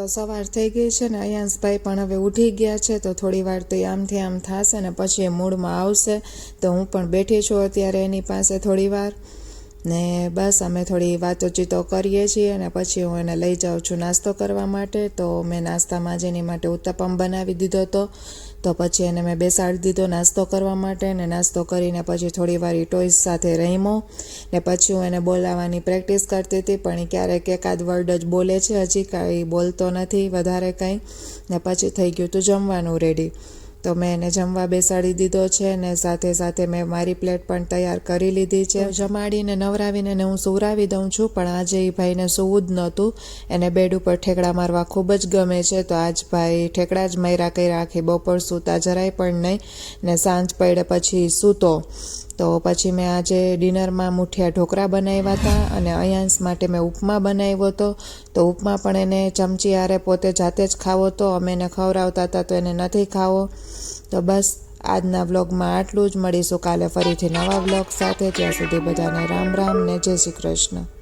તો સવાર થઈ ગઈ છે ને અયાંશભાઈ પણ હવે ઉઠી ગયા છે, તો થોડી વાર તો આમથી આમ થશે ને પછી એ મૂડમાં આવશે. તો હું પણ બેઠી છું અત્યારે એની પાસે થોડી વાર, ને બસ અમે થોડી વાતોચીતો કરીએ છીએ અને પછી હું એને લઈ જાઉં છું નાસ્તો કરવા માટે. તો મેં નાસ્તામાં જ એની માટે ઉત્તપમ બનાવી દીધો હતો, તો પછી એને મેં બેસાડી દીધો નાસ્તો કરવા માટે. ને નાસ્તો કરીને પછી થોડી વાર ટોયસ સાથે રમ્યો ને પછી હું એને બોલાવવાની પ્રેક્ટિસ કરતી હતી, પણ એ ક્યારેક એકાદ વર્ડ જ બોલે છે, હજી કાંઈ બોલતો નથી વધારે કંઈ. ને પછી થઈ ગયું હતું જમવાનું રેડી, તો મેં એને જમવા બેસાડી દીધો છે ને સાથે સાથે મેં મારી પ્લેટ પણ તૈયાર કરી લીધી છે. જમાડીને નવરાવીને હું સુવરાવી દઉં છું, પણ આજે એ ભાઈને સૂવું જ નહોતું, એને બેડ ઉપર ઠેકડા મારવા ખૂબ જ ગમે છે. તો આજ ભાઈ ઠેકડા જ માર્યા કર્યા, આખી બપોર સૂતા જરાય પણ નહીં, ને સાંજ પડે પછી સૂતો. તો પછી મેં આજે ડિનરમાં મુઠિયા ઢોકળા બનાવ્યા હતા અને અયાંશ માટે મેં ઉપમા બનાવ્યો હતો. તો ઉપમા પણ એને ચમચી હારે પોતે જાતે જ ખાવો હતો, અમે એને ખવડાવતા હતા તો એને નથી ખાવો. તો બસ આજના વ્લોગમાં આટલું જ. મળીશું કાલે ફરીથી નવા વ્લોગ સાથે. ત્યાં સુધી બધાને રામ રામ ને જય શ્રી કૃષ્ણ.